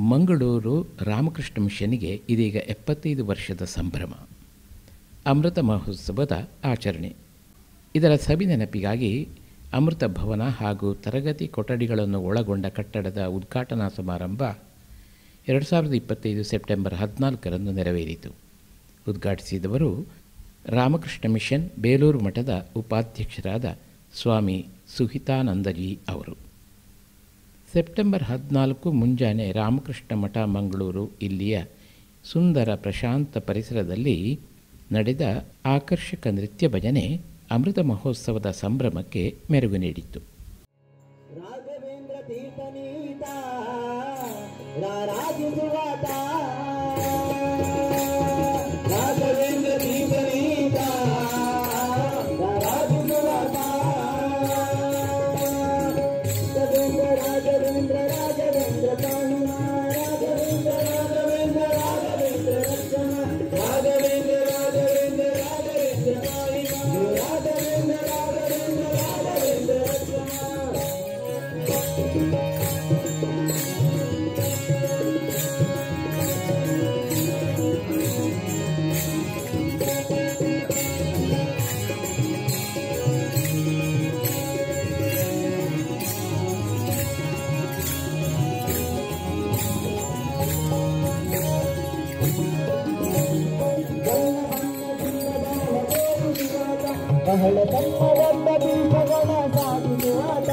ಮಂಗಳೂರು ರಾಮಕೃಷ್ಣ ಮಿಷನ್ನಿಗೆ ಇದೀಗ 75 ವರ್ಷದ ಸಂಭ್ರಮ. ಅಮೃತ ಮಹೋತ್ಸವದ ಆಚರಣೆ. ಇದರ ಸವಿನೆನಪಿಗಾಗಿ ಅಮೃತ ಭವನ ಹಾಗೂ ತರಗತಿ ಕೊಠಡಿಗಳನ್ನು ಒಳಗೊಂಡ ಕಟ್ಟಡದ ಉದ್ಘಾಟನಾ ಸಮಾರಂಭ 2025 ಸೆಪ್ಟೆಂಬರ್ 14ರಂದು ನೆರವೇರಿತು. ಉದ್ಘಾಟಿಸಿದವರು ರಾಮಕೃಷ್ಣ ಮಿಷನ್ ಬೇಲೂರು ಮಠದ ಉಪಾಧ್ಯಕ್ಷರಾದ ಸ್ವಾಮಿ ಸುಹಿತಾನಂದಜಿ ಅವರು. ಸೆಪ್ಟೆಂಬರ್ 14 ಮುಂಜಾನೆ ರಾಮಕೃಷ್ಣ ಮಠ ಮಂಗಳೂರು ಇಲ್ಲಿಯ ಸುಂದರ ಪ್ರಶಾಂತ ಪರಿಸರದಲ್ಲಿ ನಡೆದ ಆಕರ್ಷಕ ನೃತ್ಯ ಭಜನೆ ಅಮೃತ ಮಹೋತ್ಸವದ ಸಂಭ್ರಮಕ್ಕೆ ಮೆರುಗು ನೀಡಿತ್ತು. ಬಹಳ ಬಣ್ಣದ ಬೀಜಗಳ ಸಾಗಿಸುವಾತ,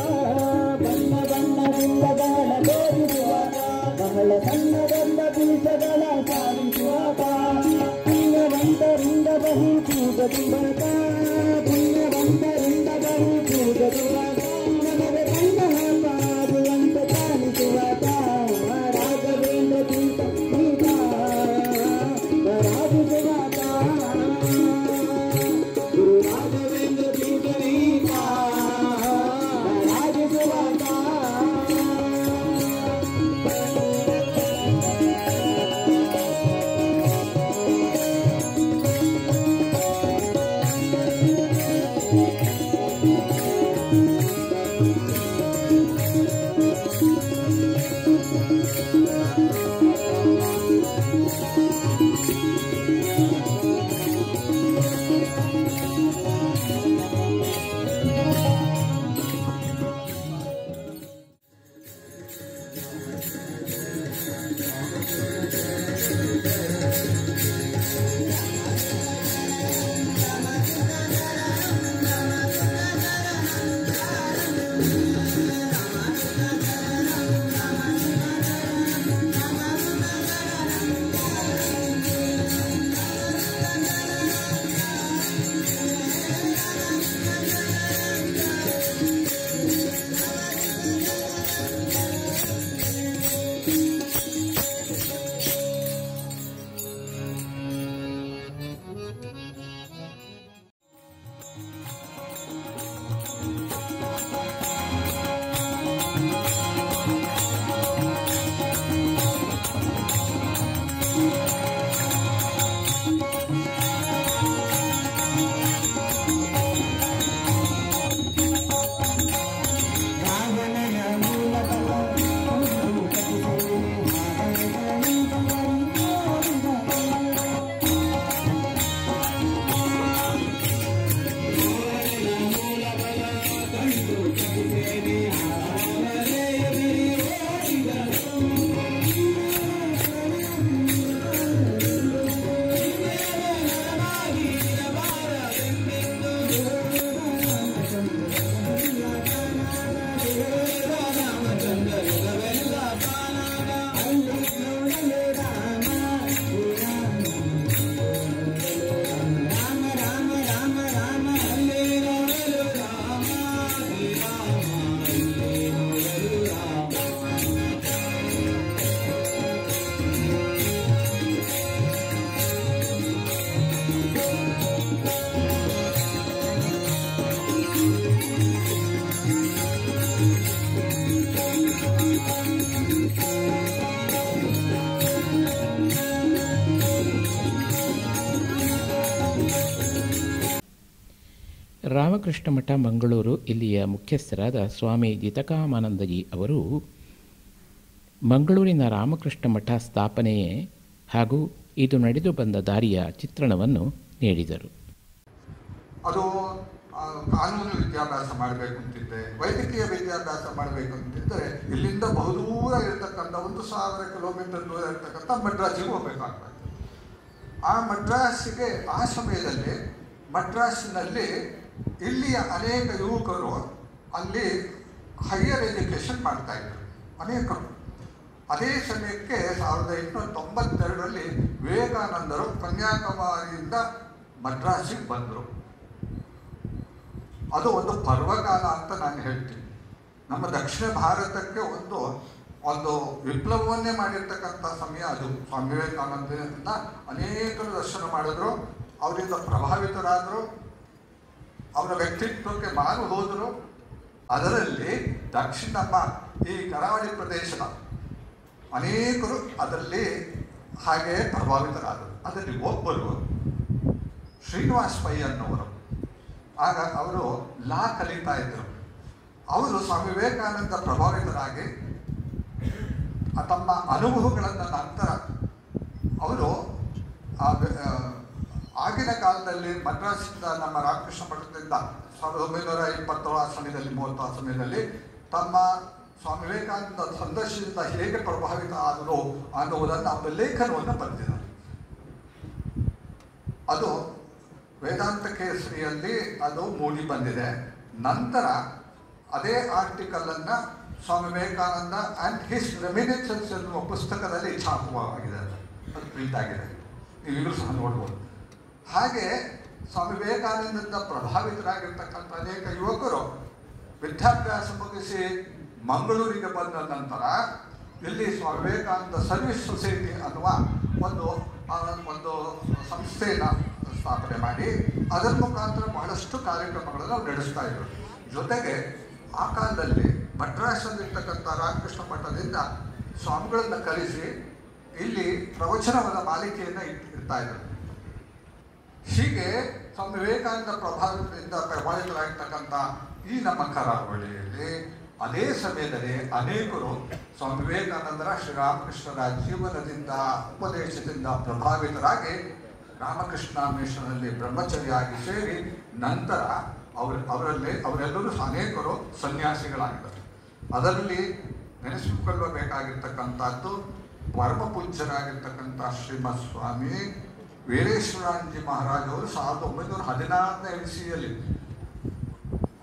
ಬಣ್ಣ ಬಣ್ಣದಿಂದ ಬಹಳ ತೋರಿಸುವಾತ, ಬಹಳ ಸಣ್ಣದೊಂದ ಬೀಜಗಳ ಸಾಗಿಸುವಾತ, ಪುಣ್ಯವಂತರಿಂದ ಬಹು ಪೂಜದುವಾತ, ಪುಣ್ಯವಂತರಿಂದ ಬಹು ಪೂಜದುವಾತ, ನಮಗೆ ಕಣ್ಣ ಹಾಕುವಂತ ಕಾಣಿಸುವಾತ, ರಾಘವೇಂದ್ರ ತೀರ್ಥ ಗೀತ ರಾಜಿಸುವಾತ. ರಾಮಕೃಷ್ಣ ಮಠ ಮಂಗಳೂರು ಇಲ್ಲಿಯ ಮುಖ್ಯಸ್ಥರಾದ ಸ್ವಾಮಿ ಜಿತಕಾಮಾನಂದಜಿ ಅವರು ಮಂಗಳೂರಿನ ರಾಮಕೃಷ್ಣ ಮಠ ಸ್ಥಾಪನೆಯೇ ಹಾಗೂ ಇದು ನಡೆದು ಬಂದ ದಾರಿಯ ಚಿತ್ರಣವನ್ನು ನೀಡಿದರು. ಅದು ಕಾನೂನು ವಿದ್ಯಾಭ್ಯಾಸ ಮಾಡಬೇಕು ಅಂತಿದ್ದೆ, ವೈದ್ಯಕೀಯ ವಿದ್ಯಾಭ್ಯಾಸ ಮಾಡಬೇಕು ಅಂತಿದ್ದರೆ ಇಲ್ಲಿಂದ ಬಹುದೂರ ಇರತಕ್ಕಂಥ 1000 ಕಿಲೋಮೀಟರ್ ದೂರ ಇರತಕ್ಕಂಥ ಮಡ್ರಾಸಿಗೆ ಹೋಗಬೇಕಾಗ್ತದೆ. ಆ ಮಡ್ರಾಸಿಗೆ ಆ ಸಮಯದಲ್ಲಿ ಮಡ್ರಾಸಿನಲ್ಲಿ ಇಲ್ಲಿಯ ಅನೇಕ ಯುವಕರು ಅಲ್ಲಿ ಹೈಯರ್ ಎಜುಕೇಷನ್ ಮಾಡ್ತಾಯಿದ್ರು ಅನೇಕರು. ಅದೇ ಸಮಯಕ್ಕೆ 1892ರಲ್ಲಿ ವಿವೇಕಾನಂದರು ಕನ್ಯಾಕುಮಾರಿಯಿಂದ ಮಡ್ರಾಸಿಗೆ ಬಂದರು. ಅದು ಒಂದು ಪರ್ವಕಾಲ ಅಂತ ನಾನು ಹೇಳ್ತೀನಿ. ನಮ್ಮ ದಕ್ಷಿಣ ಭಾರತಕ್ಕೆ ಒಂದು ವಿಪ್ಲವವನ್ನೇ ಮಾಡಿರ್ತಕ್ಕಂಥ ಸಮಯ ಅದು. ಸ್ವಾಮಿ ವಿವೇಕಾನಂದರಿಂದ ಅನೇಕರು ದರ್ಶನ ಮಾಡಿದ್ರು, ಅವರಿಂದ ಪ್ರಭಾವಿತರಾದರು, ಅವರ ವ್ಯಕ್ತಿತ್ವಕ್ಕೆ ಮಾರು ಹೋದರು. ಅದರಲ್ಲಿ ನಮ್ಮ ಈ ಕರಾವಳಿ ಪ್ರದೇಶದ ಅನೇಕರು ಅದರಲ್ಲಿ ಹಾಗೆ ಪ್ರಭಾವಿತರಾದರು. ಅದರಲ್ಲಿ ಒಬ್ಬರು ಶ್ರೀನಿವಾಸ್ ಪೈ ಅನ್ನೋರು. ಆಗ ಅವರು ಲಾ ಕಲಿತಾ ಇದ್ದರು. ಅವರು ಸ್ವಾಮಿ ವಿವೇಕಾನಂದ ಪ್ರಭಾವಿತರಾಗಿ ತಮ್ಮ ಅನುಭವಗಳನ್ನು ನಂತರ ಅವರು ಆಗಿನ ಕಾಲದಲ್ಲಿ ಮದ್ರಾಸಿಂದ ನಮ್ಮ ರಾಮಕೃಷ್ಣ ಮಠದಿಂದ 1920 ಆ ಸಮಯದಲ್ಲಿ 30 ಆ ಸಮಯದಲ್ಲಿ ತಮ್ಮ ಸ್ವಾಮಿ ವಿವೇಕಾನಂದ ಸಂದರ್ಶನದಿಂದ ಹೇಗೆ ಪ್ರಭಾವಿತ ಆದರು ಅನ್ನುವುದನ್ನು ಅವರ ಲೇಖನವನ್ನು ಬರೆದಿದ್ದಾರೆ. ಅದು ವೇದಾಂತ ಕೇಸರಿಯಲ್ಲಿ ಅದು ಮೂಡಿ ಬಂದಿದೆ. ನಂತರ ಅದೇ ಆರ್ಟಿಕಲನ್ನು ಸ್ವಾಮಿ ವಿವೇಕಾನಂದ ಆ್ಯಂಡ್ ಹಿಸ್ ರೆಮಿನಿಸೆನ್ಸ್ ಎನ್ನುವ ಪುಸ್ತಕದಲ್ಲಿ ಛಾಪವಾಗಿದೆ. ಅದು ಪ್ರಿಂಟ್ ಆಗಿದೆ, ನೀವಿಗೂ ಸಹ ನೋಡ್ಬೋದು. ಹಾಗೆ ಸ್ವಾಮಿ ವಿವೇಕಾನಂದದಿಂದ ಪ್ರಭಾವಿತರಾಗಿರ್ತಕ್ಕಂಥ ಅನೇಕ ಯುವಕರು ವಿದ್ಯಾಭ್ಯಾಸ ಮುಗಿಸಿ ಮಂಗಳೂರಿಗೆ ಬಂದ ನಂತರ ಇಲ್ಲಿ ಸ್ವಾಮಿ ವಿವೇಕಾನಂದ ಸರ್ವಿಸ್ ಸೊಸೈಟಿ ಅನ್ನುವ ಒಂದು ಸಂಸ್ಥೆಯನ್ನು ಸ್ಥಾಪನೆ ಮಾಡಿ ಅದರ ಮುಖಾಂತರ ಬಹಳಷ್ಟು ಕಾರ್ಯಕ್ರಮಗಳನ್ನು ನಾವು ನಡೆಸ್ತಾ ಇದ್ರು. ಜೊತೆಗೆ ಆ ಕಾಲದಲ್ಲಿ ಮಡ್ರಾಸಲ್ಲಿರ್ತಕ್ಕಂಥ ರಾಮಕೃಷ್ಣ ಮಠದಿಂದ ಸ್ವಾಮಿಗಳನ್ನು ಕರೆಸಿ ಇಲ್ಲಿ ಪ್ರವಚನವದ ಮಾಲಿಕೆಯನ್ನು ಇಡ್ತಾ ಇದ್ರು. ಹೀಗೆ ಸ್ವಾಮಿ ವಿವೇಕಾನಂದ ಪ್ರಭಾವಿತರಾಗಿರ್ತಕ್ಕಂಥ ಈ ನಮ್ಮ ಕರಾವಳಿಯಲ್ಲಿ ಅದೇ ಸಮಯದಲ್ಲಿ ಅನೇಕರು ಸ್ವಾಮಿ ವಿವೇಕಾನಂದರ ಶ್ರೀರಾಮಕೃಷ್ಣರ ಜೀವನದಿಂದ ಉಪದೇಶದಿಂದ ಪ್ರಭಾವಿತರಾಗಿ ರಾಮಕೃಷ್ಣ ಮಿಷನ್ನಲ್ಲಿ ಬ್ರಹ್ಮಚರ್ಯಾಗಿ ಸೇರಿ ನಂತರ ಅವರೆಲ್ಲರೂ ಅನೇಕರು ಸನ್ಯಾಸಿಗಳಾಗಿದ್ದಾರೆ. ಅದರಲ್ಲಿ ನೆನೆಸಿಕೊಳ್ಳಬೇಕಾಗಿರ್ತಕ್ಕಂಥದ್ದು ಪರಮ ಪೂಜ್ಯರಾಗಿರ್ತಕ್ಕಂಥ ಶ್ರೀಮತ್ ಸ್ವಾಮಿ ವೀರೇಶ್ವರಾನಂದಜಿ ಮಹಾರಾಜ್ ಅವರು 1916ನೇ ಇಸವಿಯಲ್ಲಿ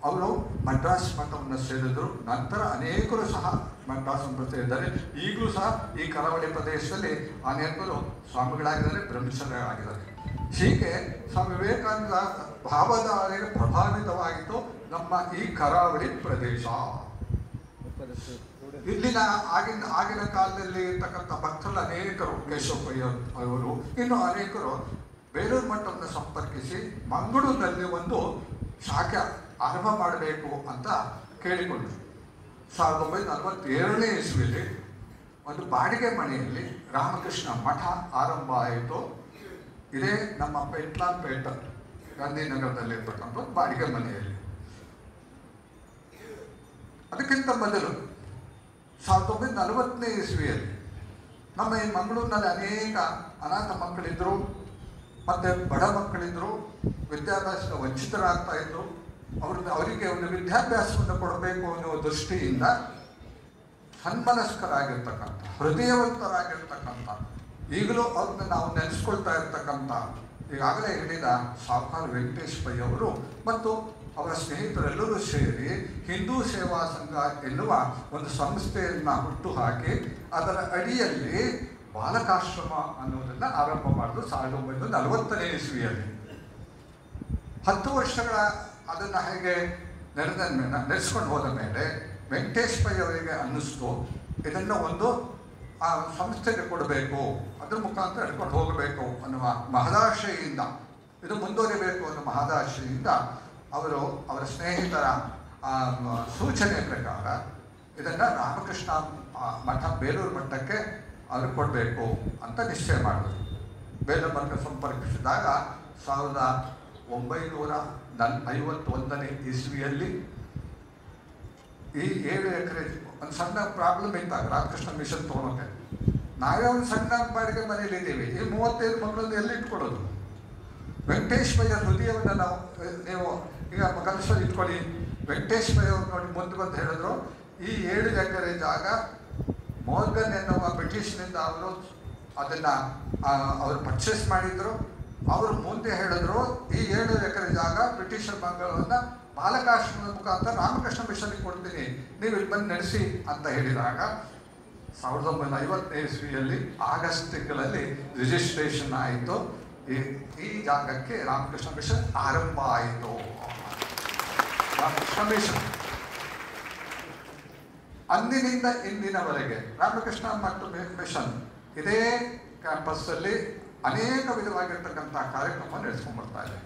ಅವರು ಮಡ್ರಾಸ್ ಮಠವನ್ನು ಸೇರಿದರು. ನಂತರ ಅನೇಕರು ಸಹ ಮಡ್ರಾಸ್ ಮಠ ಸೇರಿದ್ದಾರೆ. ಈಗಲೂ ಸಹ ಈ ಕರಾವಳಿ ಪ್ರದೇಶದಲ್ಲಿ ಅನೇಕರು ಸ್ವಾಮಿಗಳಾಗಿದ್ದಾರೆ, ಬ್ರಹ್ಮಚರ್ಯರಾಗಿದ್ದಾರೆ. ಹೀಗೆ ಸ್ವಾಮಿ ವಿವೇಕಾನಂದ ಭಾವಧಾರೆಗೆ ಪ್ರಭಾವಿತವಾಗಿತ್ತು ನಮ್ಮ ಈ ಕರಾವಳಿ ಪ್ರದೇಶ. ಇಲ್ಲಿನ ಆಗಿನ ಕಾಲದಲ್ಲಿ ಇರ್ತಕ್ಕಂಥ ಭಕ್ತರು ಅನೇಕರು, ಕೇಶವಯ್ಯ ಅವರು ಇನ್ನು ಅನೇಕರು ಬೇಲೂರು ಮಠವನ್ನು ಸಂಪರ್ಕಿಸಿ ಮಂಗಳೂರಿನಲ್ಲಿ ಒಂದು ಶಾಖೆ ಆರಂಭ ಮಾಡಬೇಕು ಅಂತ ಕೇಳಿಕೊಂಡರು. 1947ನೇ ಇಸವಿಯಲ್ಲಿ ಒಂದು ಬಾಡಿಗೆ ಮನೆಯಲ್ಲಿ ರಾಮಕೃಷ್ಣ ಮಠ ಆರಂಭ ಆಯಿತು. ಇದೇ ನಮ್ಮ ಪೆಟ್ಲಾಂಪೇಟ ಗಾಂಧಿನಗರದಲ್ಲಿರ್ತಕ್ಕಂಥ ಬಾಡಿಗೆ ಮನೆಯಲ್ಲಿ. ಅದಕ್ಕಿಂತ ಮೊದಲು 1940ನೇ ಇಸವಿಯಲ್ಲಿ ನಮ್ಮ ಈ ಮಂಗಳೂರಿನಲ್ಲಿ ಅನೇಕ ಅನಾಥ ಮಕ್ಕಳಿದ್ದರು, ಮತ್ತು ಬಡ ಮಕ್ಕಳಿದ್ದರು, ವಿದ್ಯಾಭ್ಯಾಸದ ವಂಚಿತರಾಗ್ತಾ ಇದ್ದರು. ಅವರಿಗೆ ಒಂದು ವಿದ್ಯಾಭ್ಯಾಸವನ್ನು ಕೊಡಬೇಕು ಅನ್ನುವ ದೃಷ್ಟಿಯಿಂದ ಸನ್ಮನಸ್ಕರಾಗಿರ್ತಕ್ಕಂಥ, ಹೃದಯವಂತರಾಗಿರ್ತಕ್ಕಂಥ, ಈಗಲೂ ಅವ್ರನ್ನ ನಾವು ನೆನೆಸ್ಕೊಳ್ತಾ ಇರ್ತಕ್ಕಂಥ ಈಗಾಗಲೇ ಹೇಳಿದ ಸಾಹುಕಾರ ವೆಂಕಟೇಶ್ ಪೈ ಅವರು ಮತ್ತು ಅವರ ಸ್ನೇಹಿತರೆಲ್ಲರೂ ಸೇರಿ ಹಿಂದೂ ಸೇವಾ ಸಂಘ ಎನ್ನುವ ಒಂದು ಸಂಸ್ಥೆಯನ್ನು ಹುಟ್ಟುಹಾಕಿ ಅದರ ಅಡಿಯಲ್ಲಿ ಬಾಲಕಾಶ್ರಮ ಅನ್ನೋದನ್ನು ಆರಂಭ ಮಾಡಿದ್ರು 1940ನೇ ಇಸವಿಯಲ್ಲಿ. 10 ವರ್ಷಗಳ ಅದನ್ನು ಹೇಗೆ ನಡೆಸ್ಕೊಂಡು ಹೋದ ಮೇಲೆ ವೆಂಕಟೇಶ್ ಪೈ ಅವರಿಗೆ ಅನ್ನಿಸ್ತು ಇದನ್ನು ಒಂದು ಆ ಸಂಸ್ಥೆಗೆ ಕೊಡಬೇಕು, ಅದ್ರ ಮುಖಾಂತರ ಹಿಡ್ಕೊಂಡು ಹೋಗಬೇಕು ಅನ್ನುವ ಮಹದಾಶೆಯಿಂದ, ಇದು ಮುಂದುವರಿಬೇಕು ಅನ್ನೋ ಮಹದಾಶೆಯಿಂದ ಅವರು ಅವರ ಸ್ನೇಹಿತರ ಸೂಚನೆ ಪ್ರಕಾರ ಇದನ್ನು ರಾಮಕೃಷ್ಣ ಮಠ ಬೇಲೂರು ಮಠಕ್ಕೆ ಅವರು ಕೊಡಬೇಕು ಅಂತ ನಿಶ್ಚಯ ಮಾಡಿದ್ರು. ಬೇಲೂರು ಮಠ ಸಂಪರ್ಕಿಸಿದಾಗ 1951ನೇ ಇಸವಿಯಲ್ಲಿ ಈ 7 ಎಕರೆ ಒಂದು ಸಣ್ಣ ಪ್ರಾಬ್ಲಮ್ ಇದ್ದಾಗ ರಾಮಕೃಷ್ಣ ಮಿಷನ್ ತೊಗೊಳಕ್ಕೆ ನಾವೇ ಒಂದು ಸಣ್ಣ ಬಾಡಿಗೆ ಮನೇಲಿ ಇದ್ದೀವಿ. ಈ 35 ಮಕ್ಕಳನ್ನು ಎಲ್ಲಿ ಇಟ್ಕೊಡೋದು? ವೆಂಕಟೇಶ್ ಭಯ್ಯ ಹೃದಯವನ್ನು ನೀವು ಈಗ ಕನಸಲ್ಲಿ ಇಟ್ಕೊಳ್ಳಿ. ವೆಂಕಟೇಶ್ ಭಯ್ಯ ಅವ್ರು ನೋಡಿ ಮುಂದೆ ಬಂದು ಹೇಳಿದ್ರು, ಈ 7 ಎಕರೆ ಜಾಗ ಮೋರ್ಗನ್ ಎನ್ನುವ ಬ್ರಿಟಿಷ್ನಿಂದ ಅವರು ಅದನ್ನು ಅವರು ಪರ್ಚೇಸ್ ಮಾಡಿದ್ರು. ಅವರು ಮುಂದೆ ಹೇಳಿದ್ರು, ಈ 7 ಎಕರೆ ಜಾಗ ಬ್ರಿಟಿಷರ ಬಂಗಾಳವನ್ನು ಬಾಲಕಾಶ್ರಮದ ಮುಖಾಂತರ ರಾಮಕೃಷ್ಣ ಮಿಷನ್ಗೆ ಕೊಡ್ತೀನಿ, ನೀವು ಇಲ್ಲಿ ಬಂದು ನಡೆಸಿ ಅಂತ ಹೇಳಿದಾಗ 1950ನೇ ಇಸ್ವಿಯಲ್ಲಿ ಆಗಸ್ಟ್ ತಿಂಗಳಲ್ಲಿ ರಿಜಿಸ್ಟ್ರೇಷನ್ ಆಯಿತು. ಈ ಜಾಗಕ್ಕೆ ರಾಮಕೃಷ್ಣ ಮಿಷನ್ ಆರಂಭ ಆಯಿತು. ರಾಮಕೃಷ್ಣ ಮಿಷನ್ ಅಂದಿನಿಂದ ಇಂದಿನವರೆಗೆ ರಾಮಕೃಷ್ಣ ಮತ್ತು ಮಿಷನ್ ಇದೇ ಕ್ಯಾಂಪಸ್ಸಲ್ಲಿ ಅನೇಕ ವಿಧವಾಗಿರ್ತಕ್ಕಂಥ ಕಾರ್ಯಕ್ರಮ ನಡೆಸ್ಕೊಂಡು ಬರ್ತಾ ಇದೆ.